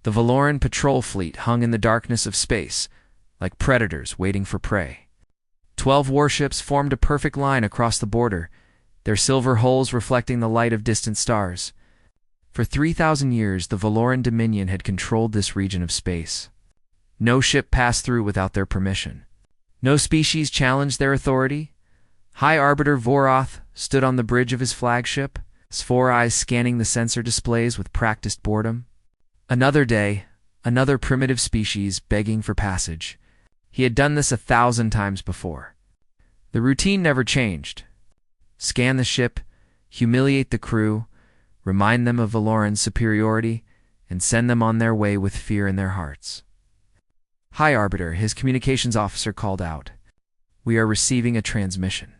The Valoran patrol fleet hung in the darkness of space, like predators waiting for prey. 12 warships formed a perfect line across the border, their silver hulls reflecting the light of distant stars. For 3,000 years, the Valoran Dominion had controlled this region of space. No ship passed through without their permission. No species challenged their authority. High Arbiter Vorath stood on the bridge of his flagship, his 4 eyes scanning the sensor displays with practiced boredom. Another day, another primitive species begging for passage. He had done this 1,000 times before. The routine never changed. Scan the ship, humiliate the crew, remind them of Valoran's superiority, and send them on their way with fear in their hearts. High Arbiter, his communications officer called out. We are receiving a transmission.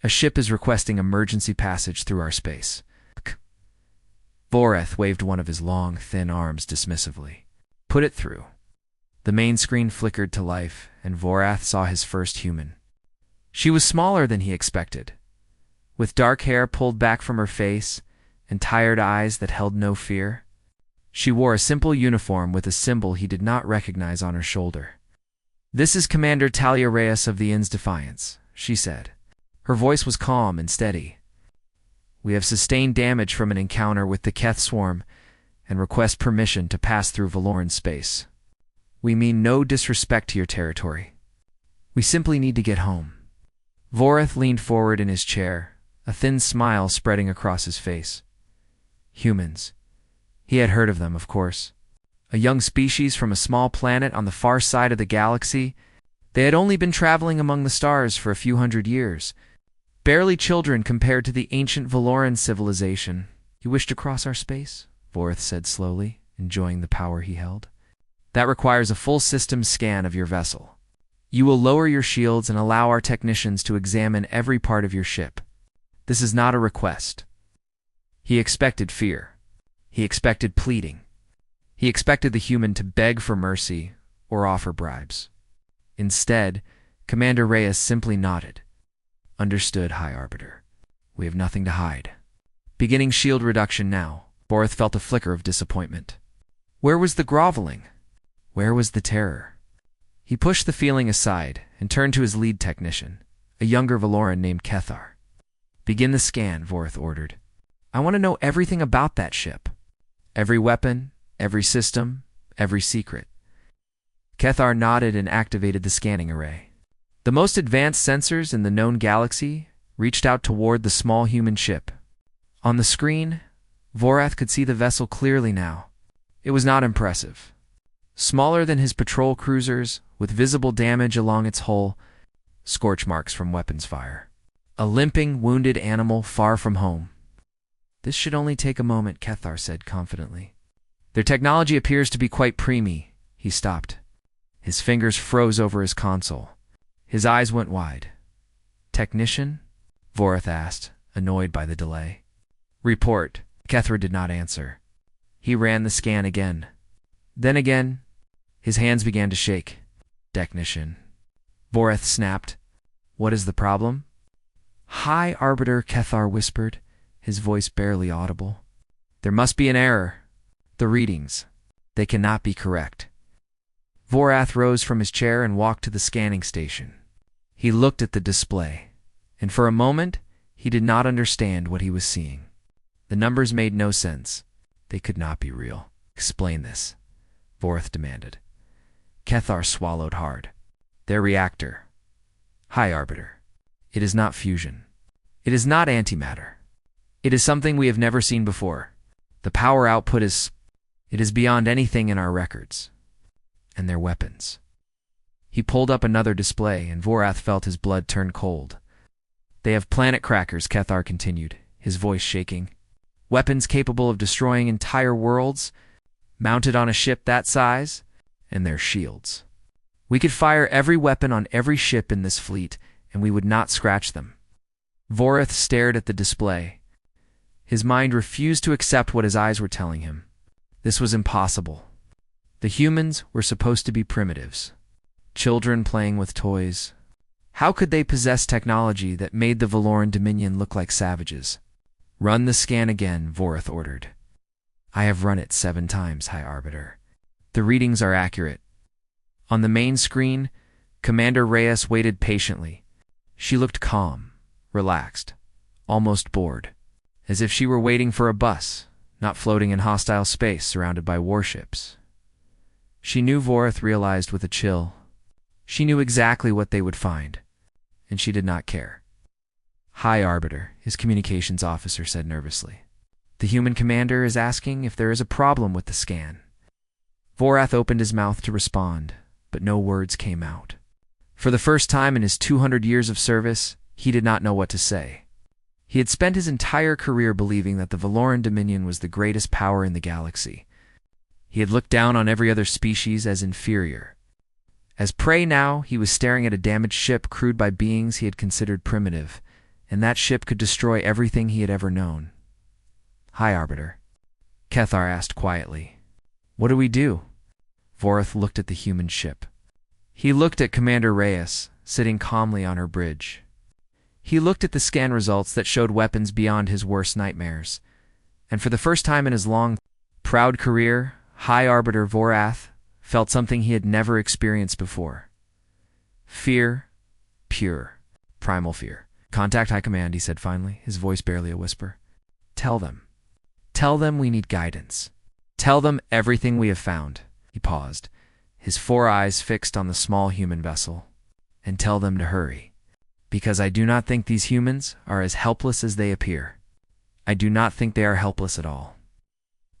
A ship is requesting emergency passage through our space. Vorath waved one of his long, thin arms dismissively. Put it through. The main screen flickered to life, and Vorath saw his first human. She was smaller than he expected. With dark hair pulled back from her face, and tired eyes that held no fear. She wore a simple uniform with a symbol he did not recognize on her shoulder. This is Commander Talia Reyes of the Inn's Defiance, she said. Her voice was calm and steady. We have sustained damage from an encounter with the Keth swarm and request permission to pass through Valoran space. We mean no disrespect to your territory. We simply need to get home. Vorath leaned forward in his chair, a thin smile spreading across his face. Humans. He had heard of them, of course. A young species from a small planet on the far side of the galaxy. They had only been traveling among the stars for a few hundred years. Barely children compared to the ancient Valoran civilization. You wish to cross our space? Vorath said slowly, enjoying the power he held. That requires a full system scan of your vessel. You will lower your shields and allow our technicians to examine every part of your ship. This is not a request. He expected fear. He expected pleading. He expected the human to beg for mercy or offer bribes. Instead, Commander Reyes simply nodded. Understood, High Arbiter. We have nothing to hide. Beginning shield reduction now. Vorath felt a flicker of disappointment. Where was the groveling? Where was the terror? He pushed the feeling aside and turned to his lead technician, a younger Valoran named Kethar. Begin the scan, Vorath ordered. I want to know everything about that ship. Every weapon, every system, every secret. Kethar nodded and activated the scanning array. The most advanced sensors in the known galaxy reached out toward the small human ship. On the screen, Vorath could see the vessel clearly now. It was not impressive. Smaller than his patrol cruisers, with visible damage along its hull, scorch marks from weapons fire. A limping, wounded animal far from home. This should only take a moment, Kethar said confidently. Their technology appears to be quite preemie. He stopped. His fingers froze over his console. His eyes went wide. Technician? Vorath asked, annoyed by the delay. Report. Kethar did not answer. He ran the scan again. Then again, his hands began to shake. Technician. Vorath snapped. What is the problem? High Arbiter, Kethar whispered, his voice barely audible. There must be an error. The readings. They cannot be correct. Vorath rose from his chair and walked to the scanning station. He looked at the display, and for a moment, he did not understand what he was seeing. The numbers made no sense. They could not be real. Explain this, Vorath demanded. Kethar swallowed hard. Their reactor. High Arbiter. It is not fusion. It is not antimatter. It is something we have never seen before. The power output is... It is beyond anything in our records. And their weapons. He pulled up another display, and Vorath felt his blood turn cold. They have planet crackers, Kethar continued, his voice shaking. Weapons capable of destroying entire worlds, mounted on a ship that size, and their shields. We could fire every weapon on every ship in this fleet, and we would not scratch them. Vorath stared at the display. His mind refused to accept what his eyes were telling him. This was impossible. The humans were supposed to be primitives. Children playing with toys. How could they possess technology that made the Valoran Dominion look like savages? Run the scan again, Vorath ordered. I have run it 7 times, High Arbiter. The readings are accurate. On the main screen, Commander Reyes waited patiently. She looked calm, relaxed, almost bored, as if she were waiting for a bus, not floating in hostile space surrounded by warships. She knew Vorath realized with a chill. She knew exactly what they would find, and she did not care. "Hi, Arbiter," his communications officer said nervously. "The human commander is asking if there is a problem with the scan." Vorath opened his mouth to respond, but no words came out. For the first time in his 200 years of service, he did not know what to say. He had spent his entire career believing that the Valoran Dominion was the greatest power in the galaxy. He had looked down on every other species as inferior. As prey now, he was staring at a damaged ship crewed by beings he had considered primitive, and that ship could destroy everything he had ever known. "Hi, Arbiter," Kethar asked quietly. "What do we do?" Vorath looked at the human ship. He looked at Commander Reyes, sitting calmly on her bridge. He looked at the scan results that showed weapons beyond his worst nightmares, and for the first time in his long, proud career, High Arbiter Vorath felt something he had never experienced before. Fear, pure, primal fear. "Contact High Command," he said finally, his voice barely a whisper. Tell them we need guidance. Tell them everything we have found." He paused, his 4 eyes fixed on the small human vessel. "And tell them to hurry. Because I do not think these humans are as helpless as they appear. I do not think they are helpless at all."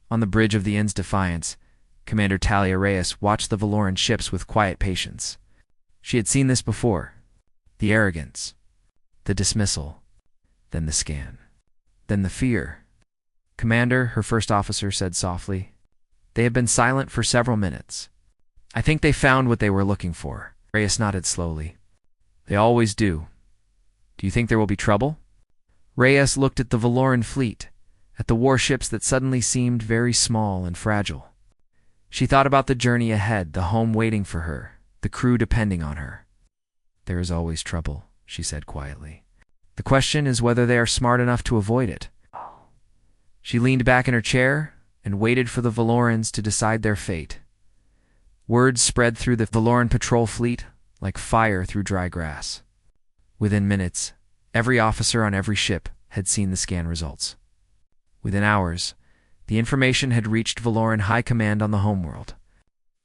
On the bridge of the Inn's Defiance, Commander Talia Reyes watched the Valoran ships with quiet patience. She had seen this before. The arrogance, the dismissal, then the scan, then the fear. "Commander," her first officer said softly, "they have been silent for several minutes. I think they found what they were looking for." Reyes nodded slowly. "They always do. Do you think there will be trouble?" Reyes looked at the Valoran fleet, at the warships that suddenly seemed very small and fragile. She thought about the journey ahead, the home waiting for her, the crew depending on her. "There is always trouble," she said quietly. "The question is whether they are smart enough to avoid it." She leaned back in her chair and waited for the Valorans to decide their fate. Words spread through the Valoran patrol fleet like fire through dry grass. Within minutes, every officer on every ship had seen the scan results. Within hours, the information had reached Valoran High Command on the homeworld.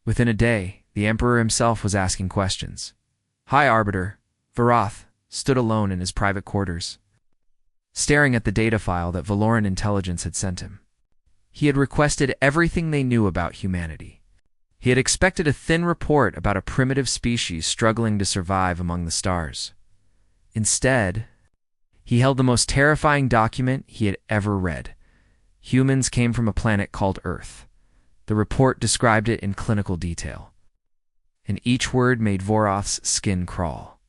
Within a day, the Emperor himself was asking questions. High Arbiter Vorath stood alone in his private quarters, staring at the data file that Valoran intelligence had sent him. He had requested everything they knew about humanity. He had expected a thin report about a primitive species struggling to survive among the stars. Instead, he held the most terrifying document he had ever read. Humans came from a planet called Earth. The report described it in clinical detail, and each word made Vorath's skin crawl.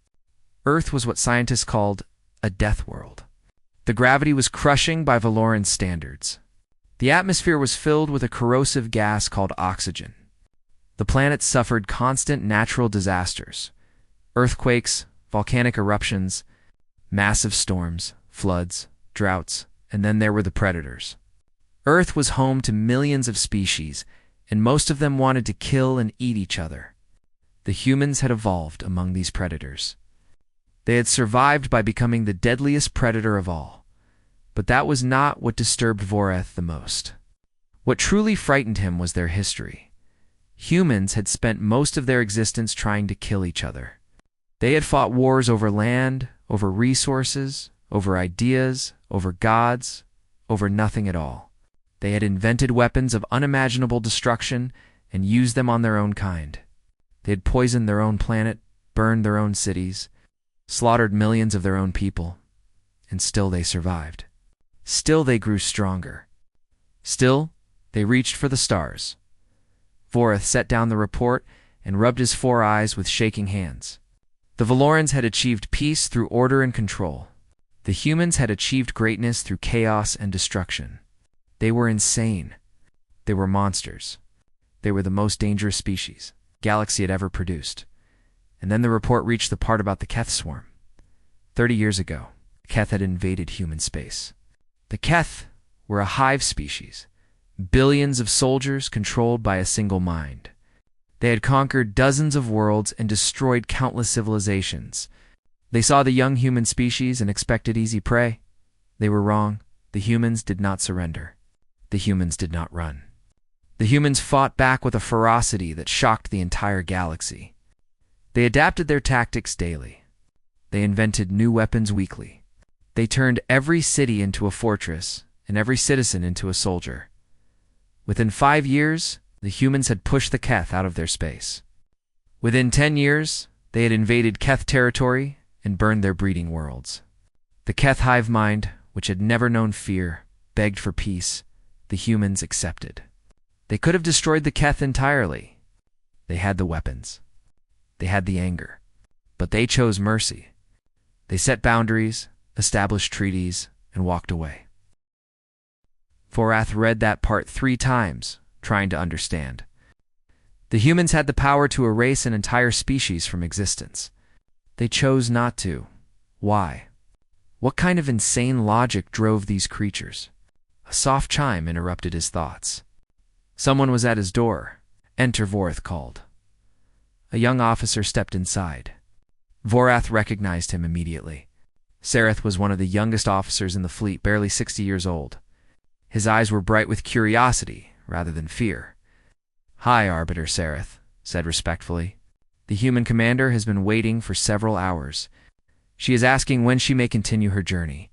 Earth was what scientists called a death world. The gravity was crushing by Valoran standards. The atmosphere was filled with a corrosive gas called oxygen. The planet suffered constant natural disasters: earthquakes, volcanic eruptions, massive storms, floods, droughts, and then there were the predators. Earth was home to millions of species, and most of them wanted to kill and eat each other. The humans had evolved among these predators. They had survived by becoming the deadliest predator of all. But that was not what disturbed Vorath the most. What truly frightened him was their history. Humans had spent most of their existence trying to kill each other. They had fought wars over land, over resources, over ideas, over gods, over nothing at all. They had invented weapons of unimaginable destruction and used them on their own kind. They had poisoned their own planet, burned their own cities, slaughtered millions of their own people, and still they survived. Still they grew stronger. Still, they reached for the stars. Vorath set down the report and rubbed his 4 eyes with shaking hands. The Valorans had achieved peace through order and control. The humans had achieved greatness through chaos and destruction. They were insane. They were monsters. They were the most dangerous species the galaxy had ever produced. And then the report reached the part about the Keth swarm. 30 years ago, Keth had invaded human space. The Keth were a hive species, Billions of soldiers controlled by a single mind. They had conquered dozens of worlds and destroyed countless civilizations. They saw the young human species and expected easy prey. They were wrong. The humans did not surrender. The humans did not run. The humans fought back with a ferocity that shocked the entire galaxy. They adapted their tactics daily. They invented new weapons weekly. They turned every city into a fortress and every citizen into a soldier. Within 5 years, the humans had pushed the Keth out of their space. Within 10 years, they had invaded Keth territory and burned their breeding worlds. The Keth hive mind, which had never known fear, begged for peace. The humans accepted. They could have destroyed the Keth entirely. They had the weapons. They had the anger. But they chose mercy. They set boundaries, established treaties, and walked away. Vorath read that part 3 times, trying to understand. The humans had the power to erase an entire species from existence. They chose not to. Why? What kind of insane logic drove these creatures? A soft chime interrupted his thoughts. Someone was at his door. Enter, Vorath called. A young officer stepped inside. Vorath recognized him immediately. Sareth was one of the youngest officers in the fleet, barely 60 years old. His eyes were bright with curiosity rather than fear. "Hi, Arbiter," Sareth said respectfully. "The human commander has been waiting for several hours. She is asking when she may continue her journey."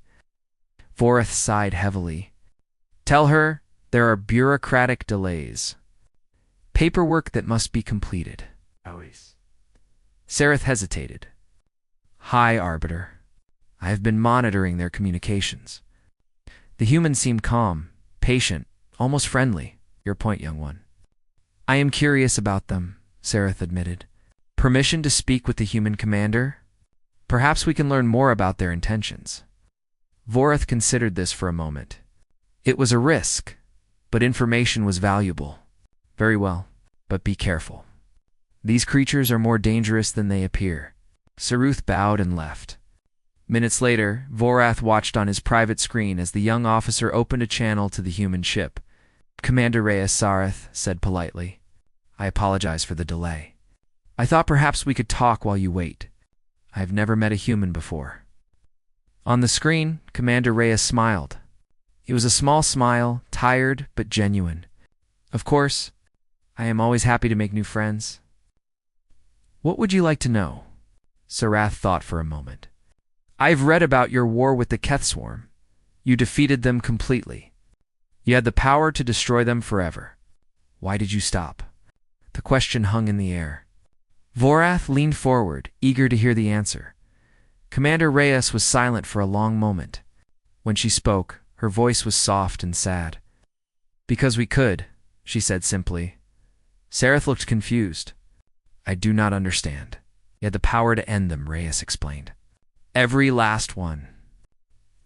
Vorath sighed heavily. "Tell her there are bureaucratic delays. Paperwork that must be completed." Always. Sareth hesitated. "Hi, Arbiter. I have been monitoring their communications." The human seemed calm, patient, almost friendly. "Your point, young one." "I am curious about them," Sareth admitted. "Permission to speak with the human commander? Perhaps we can learn more about their intentions." Vorath considered this for a moment. It was a risk, but information was valuable. "Very well, but be careful. These creatures are more dangerous than they appear." Saruth bowed and left. Minutes later, Vorath watched on his private screen as the young officer opened a channel to the human ship. "Commander Reyes," Sareth said politely. "I apologize for the delay. I thought perhaps we could talk while you wait. I have never met a human before." On the screen, Commander Reyes smiled. It was a small smile, tired but genuine. "Of course, I am always happy to make new friends." "What would you like to know?" Sarath thought for a moment. "I've read about your war with the Keth Swarm. You defeated them completely. You had the power to destroy them forever. Why did you stop?" The question hung in the air. Vorath leaned forward, eager to hear the answer. Commander Reyes was silent for a long moment. When she spoke, her voice was soft and sad. "Because we could," she said simply. Sareth looked confused. "I do not understand." "You had the power to end them," Reyes explained. "Every last one.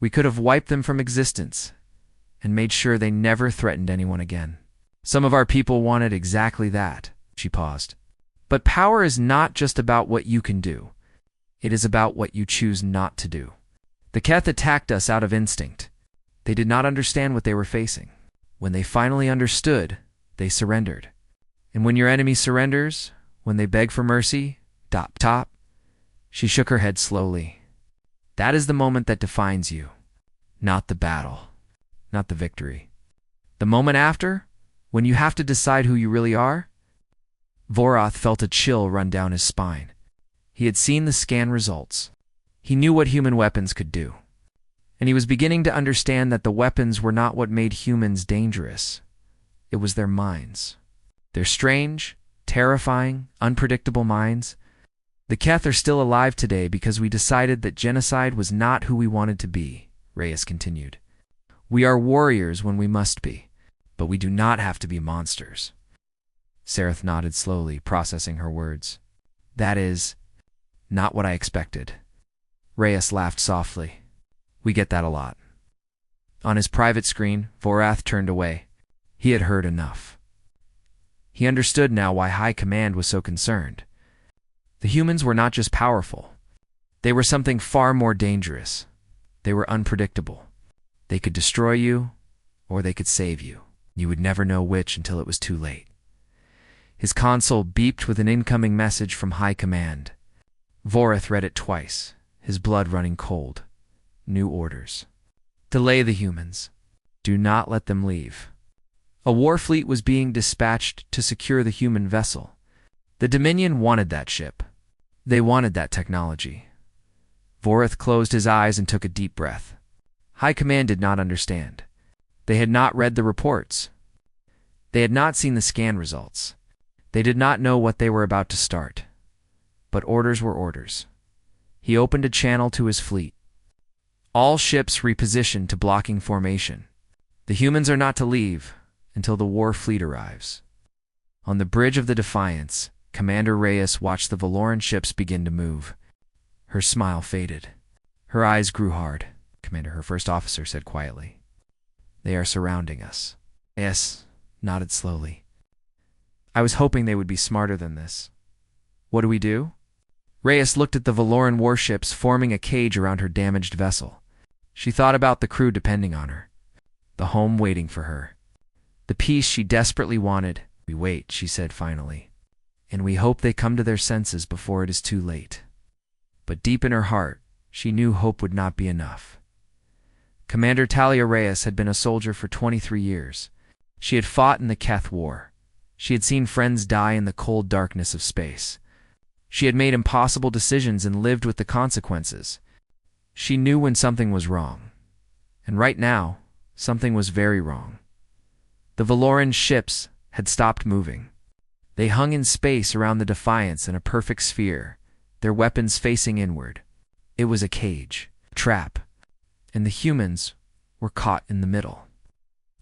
We could have wiped them from existence and made sure they never threatened anyone again. Some of our people wanted exactly that." She paused. "But power is not just about what you can do. It is about what you choose not to do. The Keth attacked us out of instinct. They did not understand what they were facing. When they finally understood, they surrendered. And when your enemy surrenders, when they beg for mercy, top. She shook her head slowly. "That is the moment that defines you. Not the battle. Not the victory. The moment after, when you have to decide who you really are." Vorath felt a chill run down his spine. He had seen the scan results. He knew what human weapons could do. And he was beginning to understand that the weapons were not what made humans dangerous. It was their minds. Their strange, terrifying, unpredictable minds. "The Keth are still alive today because we decided that genocide was not who we wanted to be," Reyes continued. "We are warriors when we must be, but we do not have to be monsters." Sareth nodded slowly, processing her words. "That is not what I expected." Reyes laughed softly. "We get that a lot." On his private screen, Vorath turned away. He had heard enough. He understood now why High Command was so concerned. The humans were not just powerful. They were something far more dangerous. They were unpredictable. They could destroy you, or they could save you. You would never know which until it was too late. His console beeped with an incoming message from High Command. Voreth read it twice, his blood running cold. New orders. Delay the humans. Do not let them leave. A war fleet was being dispatched to secure the human vessel. The Dominion wanted that ship. They wanted that technology. Voreth closed his eyes and took a deep breath. High Command did not understand. They had not read the reports. They had not seen the scan results. They did not know what they were about to start. But orders were orders. He opened a channel to his fleet. All ships repositioned to blocking formation. The humans are not to leave until the war fleet arrives. On the bridge of the Defiance, Commander Reyes watched the Valoran ships begin to move. Her smile faded. Her eyes grew hard. Commander, her first officer said quietly. They are surrounding us. Reyes nodded slowly. I was hoping they would be smarter than this. What do we do? Reyes looked at the Valoran warships forming a cage around her damaged vessel. She thought about the crew depending on her. The home waiting for her. The peace she desperately wanted. We wait, she said finally. And we hope they come to their senses before it is too late. But deep in her heart, she knew hope would not be enough. Commander Talia Reyes had been a soldier for 23 years. She had fought in the Keth War. She had seen friends die in the cold darkness of space. She had made impossible decisions and lived with the consequences. She knew when something was wrong. And right now, something was very wrong. The Valoran ships had stopped moving. They hung in space around the Defiance in a perfect sphere, their weapons facing inward. It was a cage, a trap, and the humans were caught in the middle.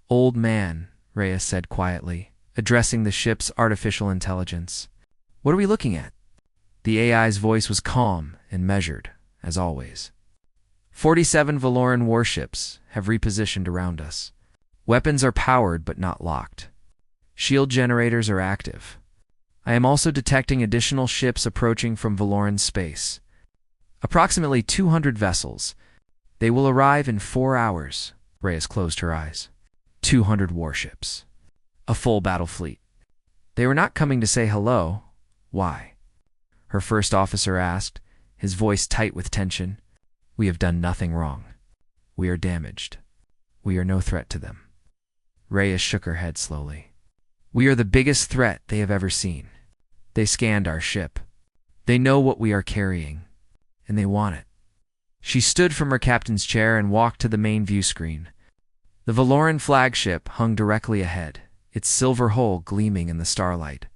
Old man, Reyes said quietly, addressing the ship's artificial intelligence. What are we looking at? The AI's voice was calm and measured, as always. 47 Valoran warships have repositioned around us. Weapons are powered but not locked. Shield generators are active. I am also detecting additional ships approaching from Valoran space. Approximately 200 vessels. They will arrive in 4 hours. Reyes closed her eyes. 200 warships. A full battle fleet. They were not coming to say hello. Why? Her first officer asked, his voice tight with tension. We have done nothing wrong. We are damaged. We are no threat to them. Reyes shook her head slowly. We are the biggest threat they have ever seen. They scanned our ship. They know what we are carrying, and they want it. She stood from her captain's chair and walked to the main view screen. The Valoran flagship hung directly ahead, its silver hull gleaming in the starlight.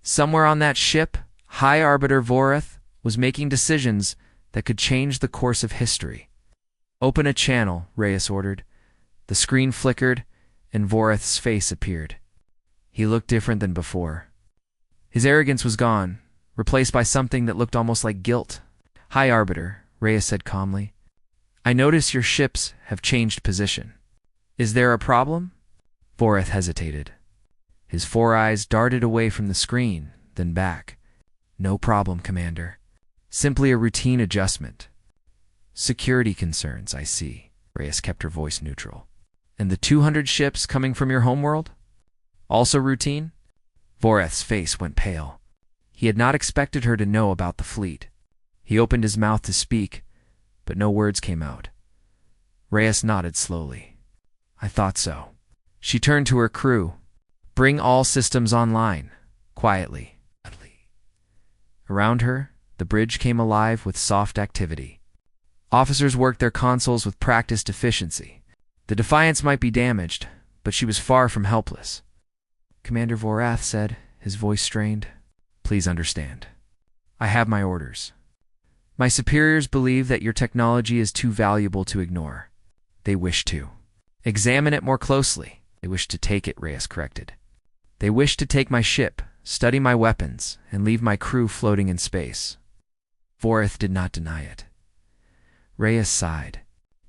Somewhere on that ship, High Arbiter Voreth was making decisions that could change the course of history. Open a channel, Reyes ordered. The screen flickered, and Voreth's face appeared. He looked different than before. His arrogance was gone, replaced by something that looked almost like guilt. High Arbiter, Reyes said calmly. I notice your ships have changed position. Is there a problem? Voreth hesitated. His 4 eyes darted away from the screen, then back. No problem, Commander. Simply a routine adjustment. Security concerns, I see. Reyes kept her voice neutral. And the 200 ships coming from your homeworld? Also routine? Voreth's face went pale. He had not expected her to know about the fleet. He opened his mouth to speak, but no words came out. Reyes nodded slowly. I thought so. She turned to her crew. Bring all systems online, quietly. Around her, the bridge came alive with soft activity. Officers worked their consoles with practiced efficiency. The Defiance might be damaged, but she was far from helpless. Commander Voreth said, his voice strained. Please understand. I have my orders. My superiors believe that your technology is too valuable to ignore. They wish to. Examine it more closely. They wish to take it, Reyes corrected. They wish to take my ship, study my weapons, and leave my crew floating in space. Voreth did not deny it. Reyes sighed.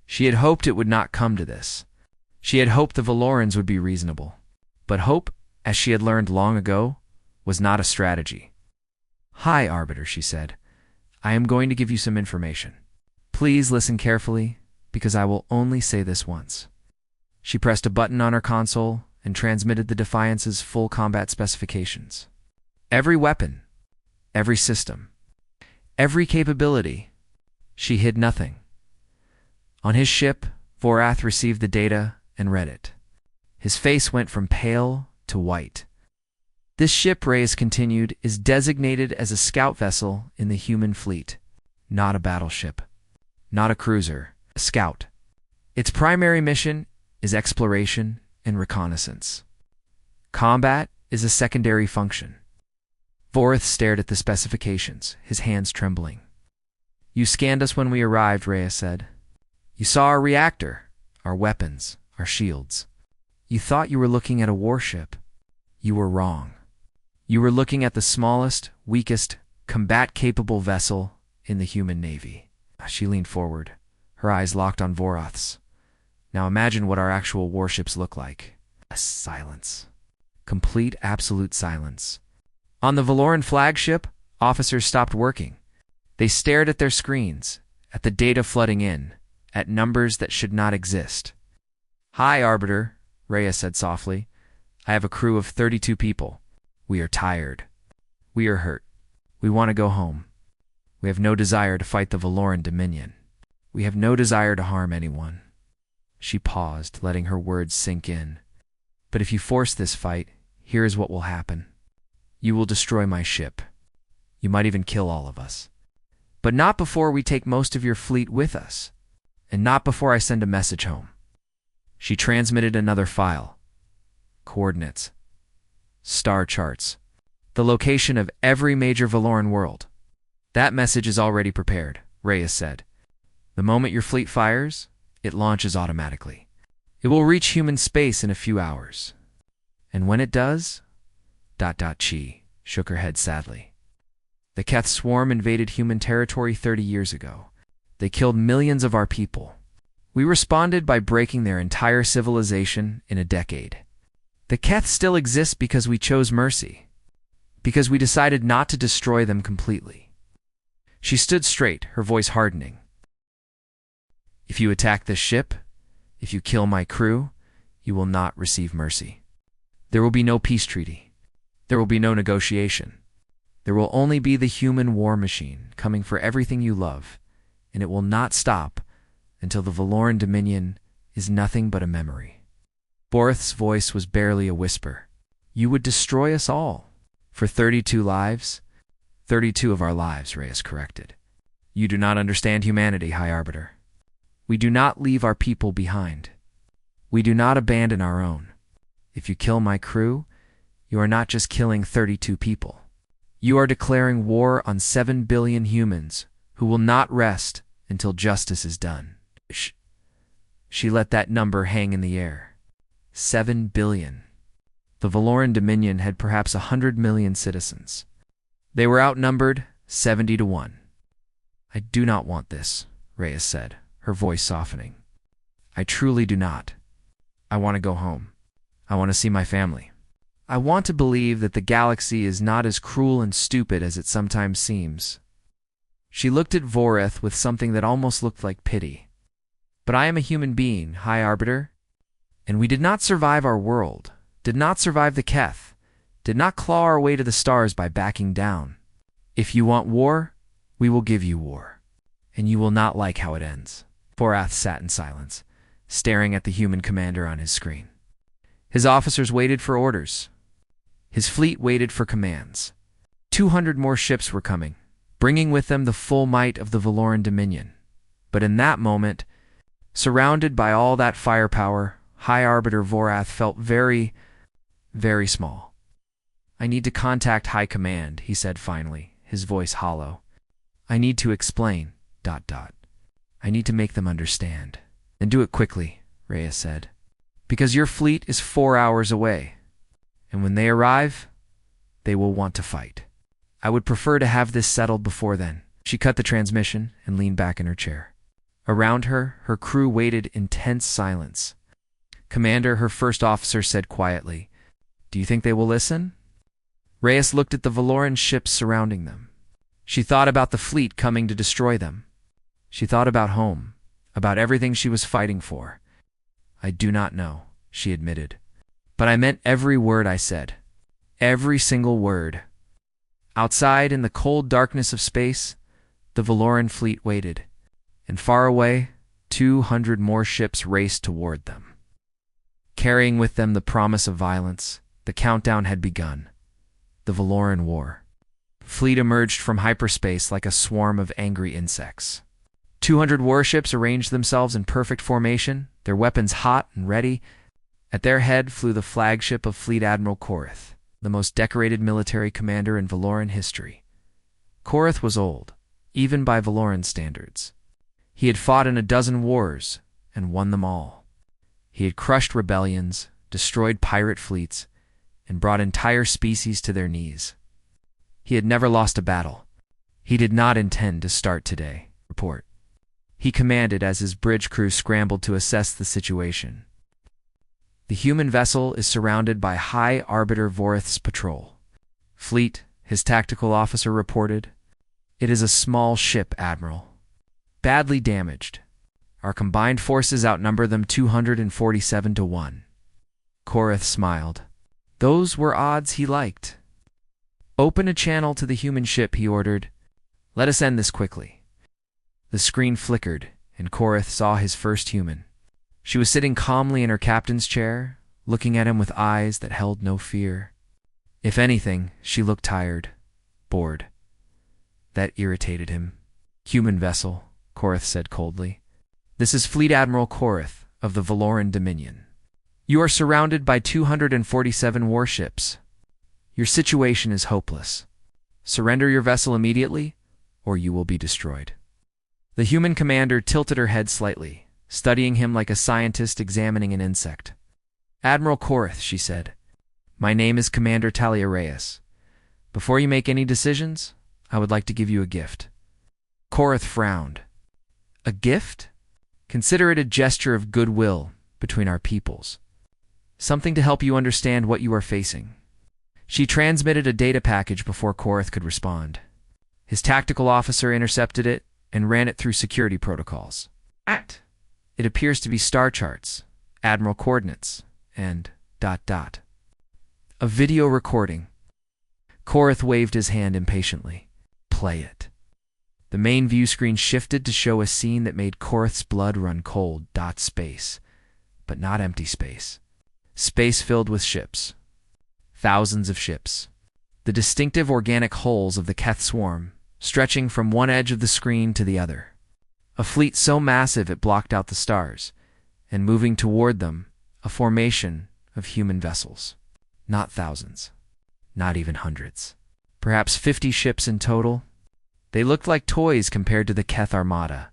She had hoped it would not come to this. She had hoped the Valorans would be reasonable. But hope, as she had learned long ago, was not a strategy. Hi, Arbiter, she said. I am going to give you some information. Please listen carefully, because I will only say this once. She pressed a button on her console, and transmitted the Defiance's full combat specifications. Every weapon, every system, every capability. She hid nothing. On his ship, Vorath received the data and read it. His face went from pale to white. This ship, Reyes continued, is designated as a scout vessel in the human fleet, not a battleship, not a cruiser, a scout. Its primary mission is exploration and reconnaissance. Combat is a secondary function. Vorath stared at the specifications, his hands trembling. You scanned us when we arrived, Reyes said. You saw our reactor, our weapons, our shields. You thought you were looking at a warship. You were wrong. You were looking at the smallest, weakest, combat-capable vessel in the human navy. She leaned forward, her eyes locked on Vorath's. Now imagine what our actual warships look like. A silence. Complete, absolute silence. On the Valoran flagship, officers stopped working. They stared at their screens, at the data flooding in, at numbers that should not exist. Hi, Arbiter, Rhea said softly. I have a crew of 32 people. We are tired. We are hurt. We want to go home. We have no desire to fight the Valoran Dominion. We have no desire to harm anyone. She paused, letting her words sink in. But if you force this fight, here is what will happen. You will destroy my ship. You might even kill all of us. But not before we take most of your fleet with us, and not before I send a message home. She transmitted another file. Coordinates. Star charts. The location of every major Valoran world. That message is already prepared, Reyes said. The moment your fleet fires, it launches automatically. It will reach human space in a few hours. And when it does... She shook her head sadly. The Keth swarm invaded human territory 30 years ago. They killed millions of our people. We responded by breaking their entire civilization in a decade. The Keth still exist because we chose mercy, because we decided not to destroy them completely. She stood straight, her voice hardening. If you attack this ship, if you kill my crew, you will not receive mercy. There will be no peace treaty. There will be no negotiation. There will only be the human war machine coming for everything you love, and it will not stop until the Valoran Dominion is nothing but a memory. Vorath's voice was barely a whisper. You would destroy us all. For 32 lives? 32 of our lives, Reyes corrected. You do not understand humanity, High Arbiter. We do not leave our people behind. We do not abandon our own. If you kill my crew, you are not just killing 32 people. You are declaring war on 7 billion humans who will not rest until justice is done. She let that number hang in the air. 7 billion. The Valoran Dominion had perhaps 100 million citizens. They were outnumbered 70 to 1. I do not want this, Reyes said, her voice softening. I truly do not. I want to go home. I want to see my family. I want to believe that the galaxy is not as cruel and stupid as it sometimes seems. She looked at Vorath with something that almost looked like pity. But I am a human being, High Arbiter, and we did not survive our world, did not survive the Keth, did not claw our way to the stars by backing down. If you want war, we will give you war, and you will not like how it ends. Vorath sat in silence, staring at the human commander on his screen. His officers waited for orders. His fleet waited for commands. 200 more ships were coming, bringing with them the full might of the Valoran Dominion. But in that moment, surrounded by all that firepower, High Arbiter Vorath felt very, very small. I need to contact High Command, he said finally, his voice hollow. I need to explain, ... I need to make them understand. And do it quickly, Reyes said. Because your fleet is 4 hours away. And when they arrive, they will want to fight. I would prefer to have this settled before then. She cut the transmission and leaned back in her chair. Around her, her crew waited in tense silence. Commander, her first officer said quietly, Do you think they will listen? Reyes looked at the Valoran ships surrounding them. She thought about the fleet coming to destroy them. She thought about home, about everything she was fighting for. I do not know, she admitted. But I meant every word I said. Every single word. Outside, in the cold darkness of space, the Valoran fleet waited, and far away, 200 more ships raced toward them. Carrying with them the promise of violence, the countdown had begun. The Valoran War. Fleet emerged from hyperspace like a swarm of angry insects. 200 warships arranged themselves in perfect formation, their weapons hot and ready. At their head flew the flagship of Fleet Admiral Korath, the most decorated military commander in Valoran history. Korath was old, even by Valoran standards. He had fought in a dozen wars and won them all. He had crushed rebellions, destroyed pirate fleets, and brought entire species to their knees. He had never lost a battle. He did not intend to start today. Report. He commanded as his bridge crew scrambled to assess the situation. The human vessel is surrounded by High Arbiter Vorith's patrol. Fleet, his tactical officer reported. It is a small ship, Admiral. Badly damaged. Our combined forces outnumber them 247 to 1. Korath smiled. Those were odds he liked. Open a channel to the human ship, he ordered. Let us end this quickly. The screen flickered, and Korath saw his first human. She was sitting calmly in her captain's chair, looking at him with eyes that held no fear. If anything, she looked tired, bored. That irritated him. Human vessel, Korath said coldly. This is Fleet Admiral Korath of the Valoran Dominion. You are surrounded by 247 warships. Your situation is hopeless. Surrender your vessel immediately, or you will be destroyed. The human commander tilted her head slightly, studying him like a scientist examining an insect. Admiral Korath, she said, my name is Commander Talia Reyes. Before you make any decisions, I would like to give you a gift. Korath frowned. A gift? Consider it a gesture of goodwill between our peoples. Something to help you understand what you are facing. She transmitted a data package before Korath could respond. His tactical officer intercepted it and ran it through security protocols. It appears to be star charts, admiral coordinates, and ... A video recording. Korath waved his hand impatiently. Play it. The main view screen shifted to show a scene that made Korath's blood run cold. Space. But not empty space. Space filled with ships. Thousands of ships. The distinctive organic hulls of the Keth swarm, stretching from one edge of the screen to the other. A fleet so massive it blocked out the stars, and moving toward them, a formation of human vessels. Not thousands. Not even hundreds. Perhaps 50 ships in total. They looked like toys compared to the Keth Armada.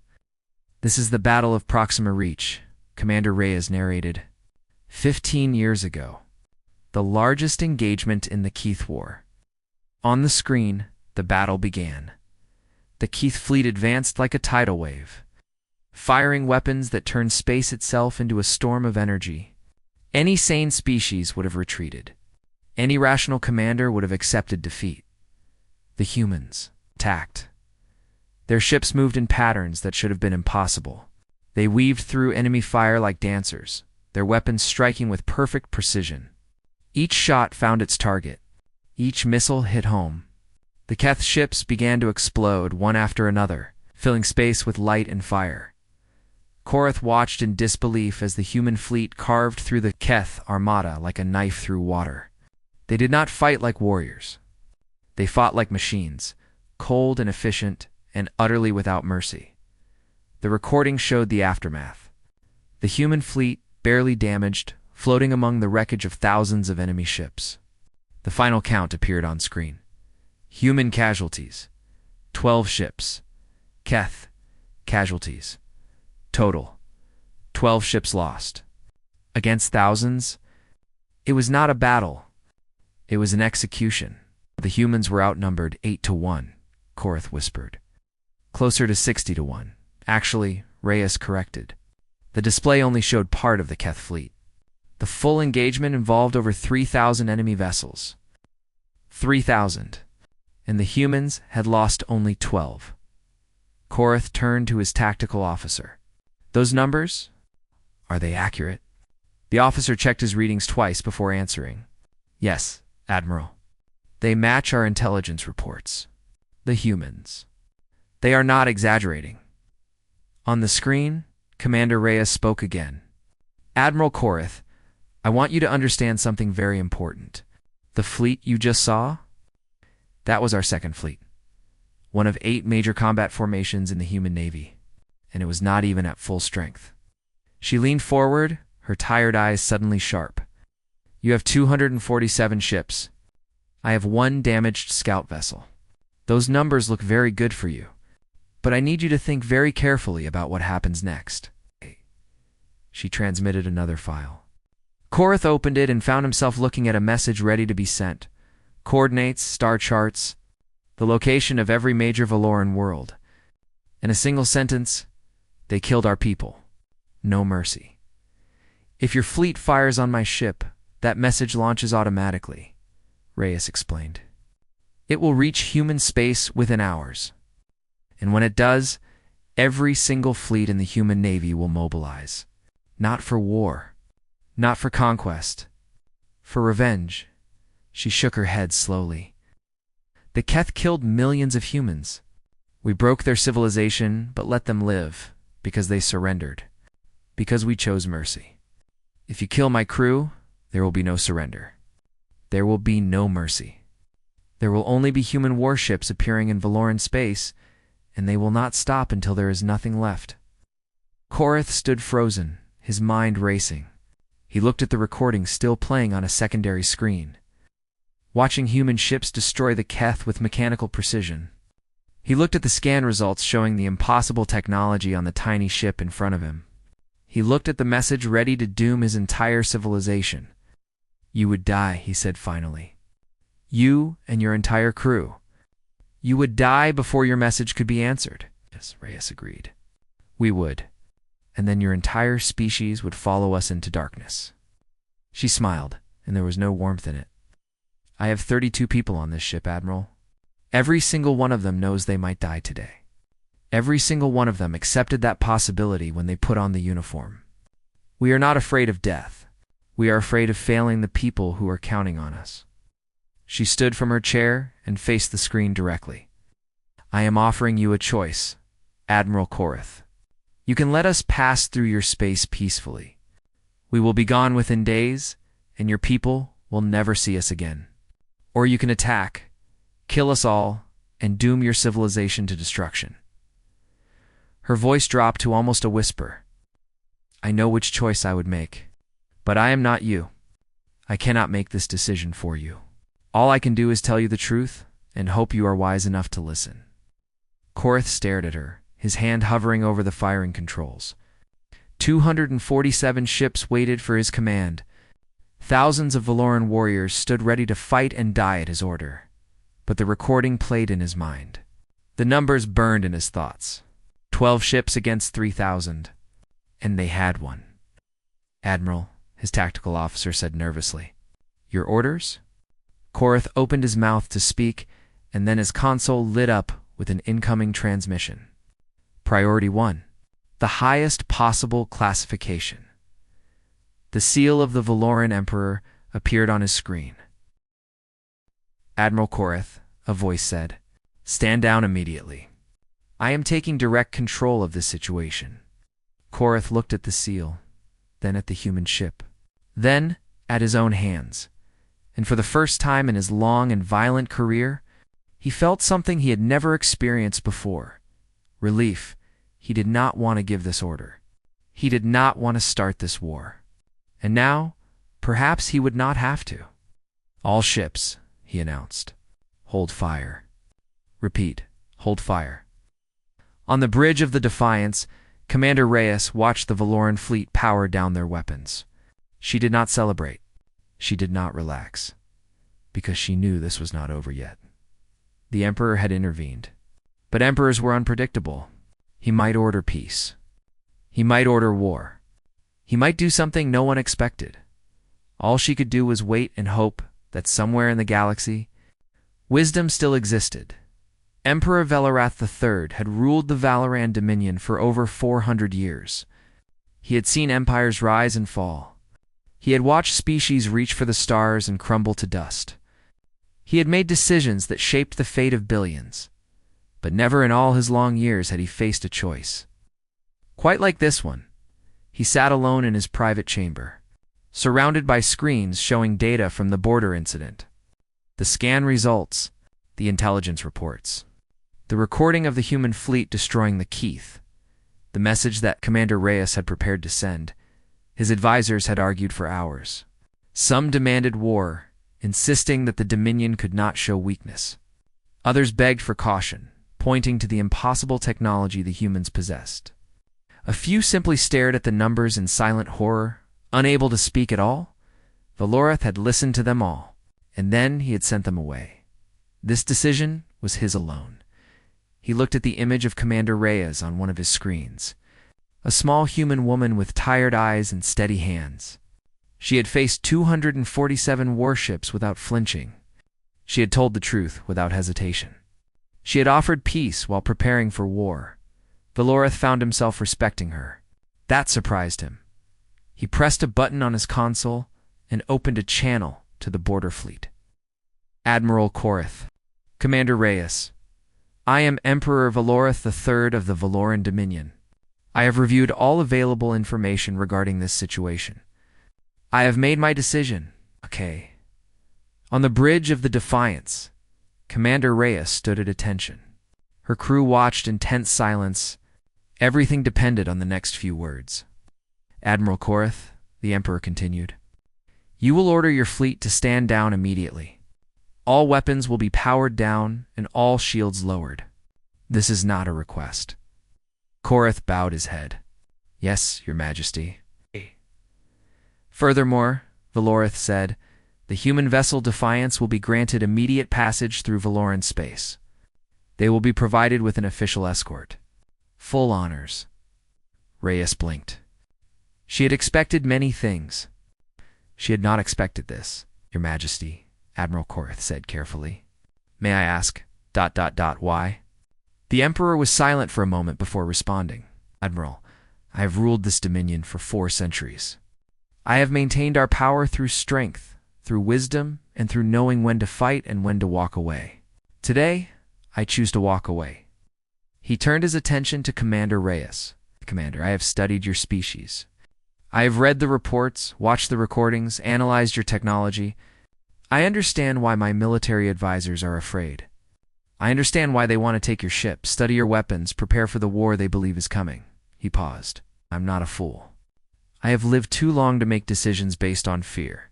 This is the Battle of Proxima Reach, Commander Reyes narrated. 15 years ago. The largest engagement in the Keth War. On the screen, the battle began. The Keth fleet advanced like a tidal wave, firing weapons that turned space itself into a storm of energy. Any sane species would have retreated. Any rational commander would have accepted defeat. The humans attacked. Their ships moved in patterns that should have been impossible. They weaved through enemy fire like dancers, their weapons striking with perfect precision. Each shot found its target. Each missile hit home. The Keth ships began to explode one after another, filling space with light and fire. Korath watched in disbelief as the human fleet carved through the Keth Armada like a knife through water. They did not fight like warriors. They fought like machines, cold and efficient and utterly without mercy. The recording showed the aftermath. The human fleet, barely damaged, floating among the wreckage of thousands of enemy ships. The final count appeared on screen. Human casualties. 12 ships. Keth. Casualties. Total. 12 ships lost. Against thousands? It was not a battle. It was an execution. The humans were outnumbered 8 to 1, Korath whispered. Closer to 60 to 1. Actually, Reyes corrected. The display only showed part of the Keth fleet. The full engagement involved over 3,000 enemy vessels. 3,000. And the humans had lost only 12. Korath turned to his tactical officer. Those numbers? Are they accurate? The officer checked his readings twice before answering. Yes, Admiral. They match our intelligence reports. The humans. They are not exaggerating. On the screen, Commander Reyes spoke again. Admiral Korath, I want you to understand something very important. The fleet you just saw? That was our second fleet. One of 8 major combat formations in the human navy. And it was not even at full strength. She leaned forward, her tired eyes suddenly sharp. You have 247 ships. I have 1 damaged scout vessel. Those numbers look very good for you. But I need you to think very carefully about what happens next. She transmitted another file. Korath opened it and found himself looking at a message ready to be sent. Coordinates, star charts, the location of every major Valoran world. In a single sentence, they killed our people. No mercy. If your fleet fires on my ship, that message launches automatically, Reyes explained. It will reach human space within hours. And when it does, every single fleet in the human navy will mobilize. Not for war. Not for conquest. For revenge. She shook her head slowly. The Keth killed millions of humans. We broke their civilization, but let them live, because they surrendered. Because we chose mercy. If you kill my crew, there will be no surrender. There will be no mercy. There will only be human warships appearing in Valoran space, and they will not stop until there is nothing left. Korath stood frozen, his mind racing. He looked at the recording still playing on a secondary screen. Watching human ships destroy the Keth with mechanical precision. He looked at the scan results showing the impossible technology on the tiny ship in front of him. He looked at the message ready to doom his entire civilization. You would die, he said finally. You and your entire crew. You would die before your message could be answered. Yes, Reyes agreed. We would. And then your entire species would follow us into darkness. She smiled, and there was no warmth in it. I have 32 people on this ship, Admiral. Every single one of them knows they might die today. Every single one of them accepted that possibility when they put on the uniform. We are not afraid of death. We are afraid of failing the people who are counting on us. She stood from her chair and faced the screen directly. I am offering you a choice, Admiral Korath. You can let us pass through your space peacefully. We will be gone within days, and your people will never see us again. Or you can attack, kill us all, and doom your civilization to destruction. Her voice dropped to almost a whisper. I know which choice I would make, but I am not you. I cannot make this decision for you. All I can do is tell you the truth and hope you are wise enough to listen. Korath stared at her, his hand hovering over the firing controls. 247 ships waited for his command. Thousands of Valoran warriors stood ready to fight and die at his order. But the recording played in his mind. The numbers burned in his thoughts. 12 ships against 3,000. And they had one. Admiral, his tactical officer said nervously. Your orders? Korath opened his mouth to speak, and then his console lit up with an incoming transmission. Priority 1. The highest possible classification. The seal of the Valoran Emperor appeared on his screen. Admiral Korath, a voice said, stand down immediately. I am taking direct control of this situation. Korath looked at the seal, then at the human ship, then at his own hands. And for the first time in his long and violent career, he felt something he had never experienced before. Relief. He did not want to give this order. He did not want to start this war. And now, perhaps he would not have to. All ships, he announced. Hold fire. Repeat, hold fire. On the bridge of the Defiance, Commander Reyes watched the Valoran fleet power down their weapons. She did not celebrate. She did not relax. Because she knew this was not over yet. The Emperor had intervened. But emperors were unpredictable. He might order peace. He might order war. He might do something no one expected. All she could do was wait and hope that somewhere in the galaxy, wisdom still existed. Emperor Velarath III had ruled the Valoran Dominion for over 400 years. He had seen empires rise and fall. He had watched species reach for the stars and crumble to dust. He had made decisions that shaped the fate of billions, but never in all his long years had he faced a choice. Quite like this one, he sat alone in his private chamber, surrounded by screens showing data from the border incident. The scan results, the intelligence reports, the recording of the human fleet destroying the Keith, the message that Commander Reyes had prepared to send. His advisors had argued for hours. Some demanded war, insisting that the Dominion could not show weakness. Others begged for caution, pointing to the impossible technology the humans possessed. A few simply stared at the numbers in silent horror, unable to speak at all. Valorath had listened to them all, and then he had sent them away. This decision was his alone. He looked at the image of Commander Reyes on one of his screens. A small human woman with tired eyes and steady hands. She had faced 247 warships without flinching. She had told the truth without hesitation. She had offered peace while preparing for war. Valorath found himself respecting her. That surprised him. He pressed a button on his console and opened a channel to the border fleet. Admiral Korath. Commander Reyes. I am Emperor Valorath III of the Valoran Dominion. I have reviewed all available information regarding this situation. I have made my decision. Okay. On the bridge of the Defiance, Commander Reyes stood at attention. Her crew watched in tense silence. Everything depended on the next few words. Admiral Korath, the Emperor continued, you will order your fleet to stand down immediately. All weapons will be powered down and all shields lowered. This is not a request. Korath bowed his head. Yes, Your Majesty. Furthermore, Valorath said, the human vessel Defiance will be granted immediate passage through Valoran space. They will be provided with an official escort. Full honors. Reyes blinked. She had expected many things. She had not expected this, Your Majesty, Admiral Korath said carefully. May I ask, why? The Emperor was silent for a moment before responding. Admiral, I have ruled this dominion for 4 centuries. I have maintained our power through strength, through wisdom, and through knowing when to fight and when to walk away. Today, I choose to walk away. He turned his attention to Commander Reyes. Commander, I have studied your species. I have read the reports, watched the recordings, analyzed your technology. I understand why my military advisors are afraid. I understand why they want to take your ship, study your weapons, prepare for the war they believe is coming. He paused. I'm not a fool. I have lived too long to make decisions based on fear.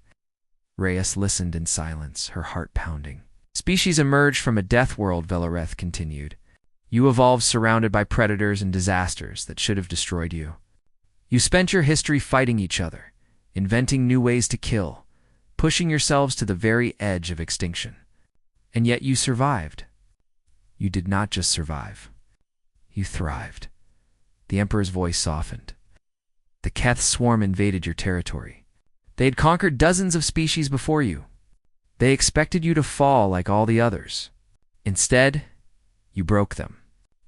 Reyes listened in silence, her heart pounding. Species emerged from a death world, Valorath continued. You evolved surrounded by predators and disasters that should have destroyed you. You spent your history fighting each other, inventing new ways to kill, pushing yourselves to the very edge of extinction. And yet you survived. You did not just survive. You thrived. The Emperor's voice softened. The Keth swarm invaded your territory. They had conquered dozens of species before you. They expected you to fall like all the others. Instead, you broke them.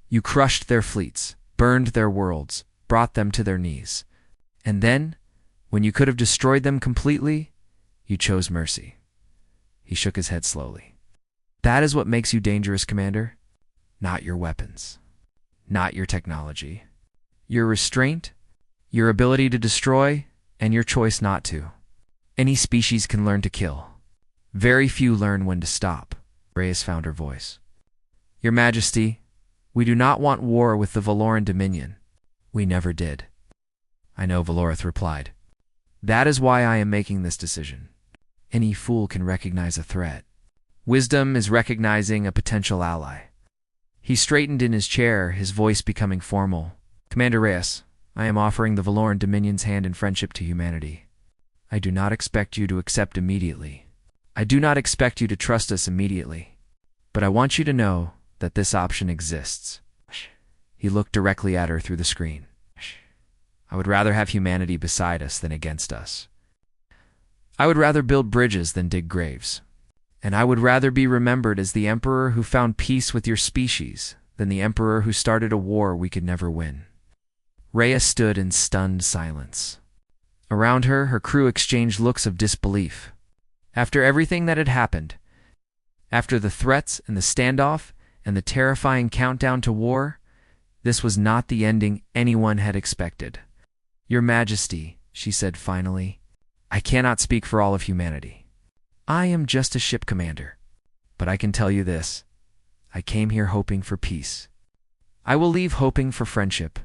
You crushed their fleets, burned their worlds, brought them to their knees. And then, when you could have destroyed them completely, you chose mercy. He shook his head slowly. That is what makes you dangerous, Commander. Not your weapons. Not your technology. Your restraint, your ability to destroy, and your choice not to. Any species can learn to kill. Very few learn when to stop. Reyes found her voice. Your Majesty, we do not want war with the Valoran Dominion. We never did. I know, Valorath replied. That is why I am making this decision. Any fool can recognize a threat. Wisdom is recognizing a potential ally. He straightened in his chair, his voice becoming formal. Commander Reyes, I am offering the Valoran Dominion's hand in friendship to humanity. I do not expect you to accept immediately. I do not expect you to trust us immediately. But I want you to know that this option exists. He looked directly at her through the screen. I would rather have humanity beside us than against us. I would rather build bridges than dig graves. And I would rather be remembered as the Emperor who found peace with your species than the Emperor who started a war we could never win. Reyes stood in stunned silence. Around her, her crew exchanged looks of disbelief. After everything that had happened, after the threats and the standoff and the terrifying countdown to war, this was not the ending anyone had expected. "Your Majesty," she said finally, "I cannot speak for all of humanity. I am just a ship commander. But I can tell you this. I came here hoping for peace. I will leave hoping for friendship,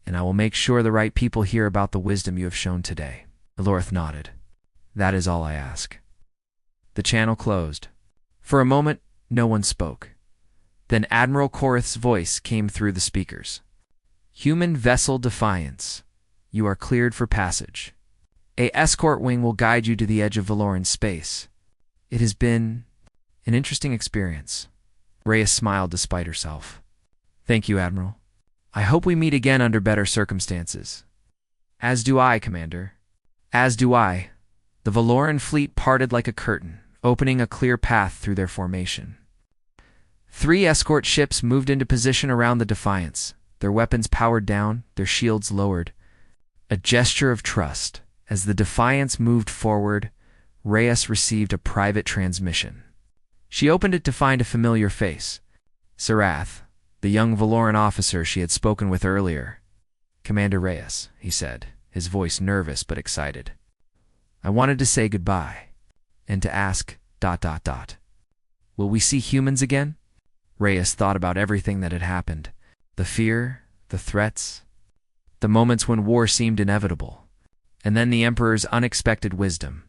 and I will make sure the right people hear about the wisdom you have shown today." Elorth nodded. "That is all I ask." The channel closed. For a moment, no one spoke. Then Admiral Korath's voice came through the speakers. "Human vessel Defiance, you are cleared for passage. A escort wing will guide you to the edge of Valoran space. It has been an interesting experience." Reyes smiled despite herself. "Thank you, Admiral. I hope we meet again under better circumstances." "As do I, Commander." "As do I." The Valoran fleet parted like a curtain, opening a clear path through their formation. 3 escort ships moved into position around the Defiance, their weapons powered down, their shields lowered. A gesture of trust. As the Defiance moved forward, Reyes received a private transmission. She opened it to find a familiar face. Sarath, the young Valoran officer she had spoken with earlier. "Commander Reyes," he said, his voice nervous but excited. "I wanted to say goodbye, and to ask... Will we see humans again?" Reyes thought about everything that had happened. The fear, the threats, the moments when war seemed inevitable, and then the Emperor's unexpected wisdom.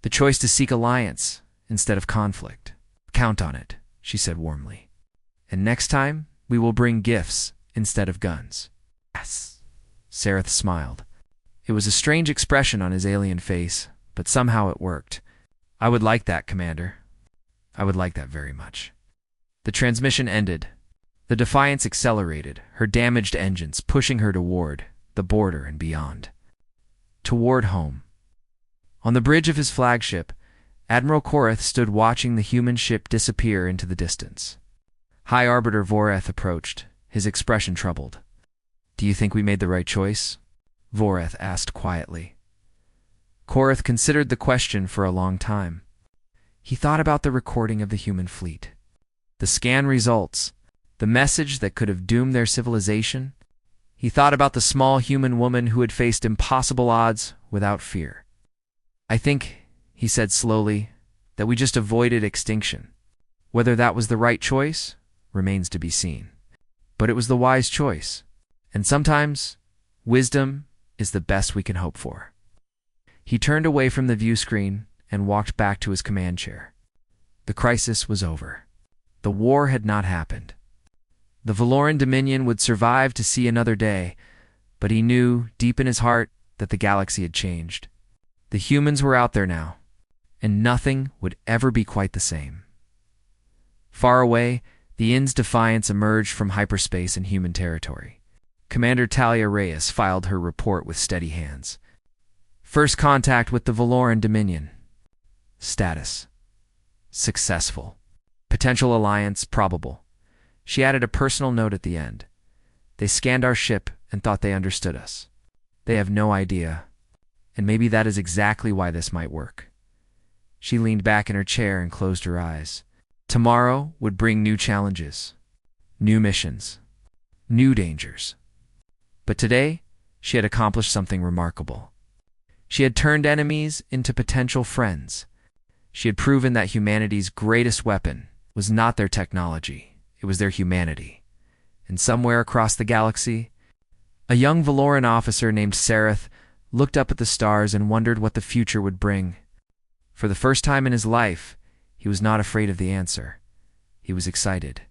The choice to seek alliance instead of conflict. "Count on it," she said warmly. "And next time, we will bring gifts instead of guns." "Yes." Sarath smiled. It was a strange expression on his alien face, but somehow it worked. "I would like that, Commander. I would like that very much." The transmission ended. The Defiance accelerated, her damaged engines pushing her toward the border and beyond. Toward home. On the bridge of his flagship, Admiral Korath stood watching the human ship disappear into the distance. High Arbiter Voreth approached, his expression troubled. "Do you think we made the right choice?" Voreth asked quietly. Korath considered the question for a long time. He thought about the recording of the human fleet, the scan results, the message that could have doomed their civilization. He thought about the small human woman who had faced impossible odds without fear. "I think," he said slowly, "that we just avoided extinction. Whether that was the right choice remains to be seen. But it was the wise choice. And sometimes, wisdom is the best we can hope for." He turned away from the view screen and walked back to his command chair. The crisis was over. The war had not happened. The Valoran Dominion would survive to see another day, but he knew, deep in his heart, that the galaxy had changed. The humans were out there now, and nothing would ever be quite the same. Far away, the Inn's Defiance emerged from hyperspace and human territory. Commander Talia Reyes filed her report with steady hands. First contact with the Valoran Dominion. Status: successful. Potential alliance probable. She added a personal note at the end. They scanned our ship and thought they understood us. They have no idea, and maybe that is exactly why this might work. She leaned back in her chair and closed her eyes. Tomorrow would bring new challenges, new missions, new dangers. But today, she had accomplished something remarkable. She had turned enemies into potential friends. She had proven that humanity's greatest weapon was not their technology, it was their humanity. And somewhere across the galaxy, a young Valoran officer named Sarath looked up at the stars and wondered what the future would bring. For the first time in his life, he was not afraid of the answer. He was excited.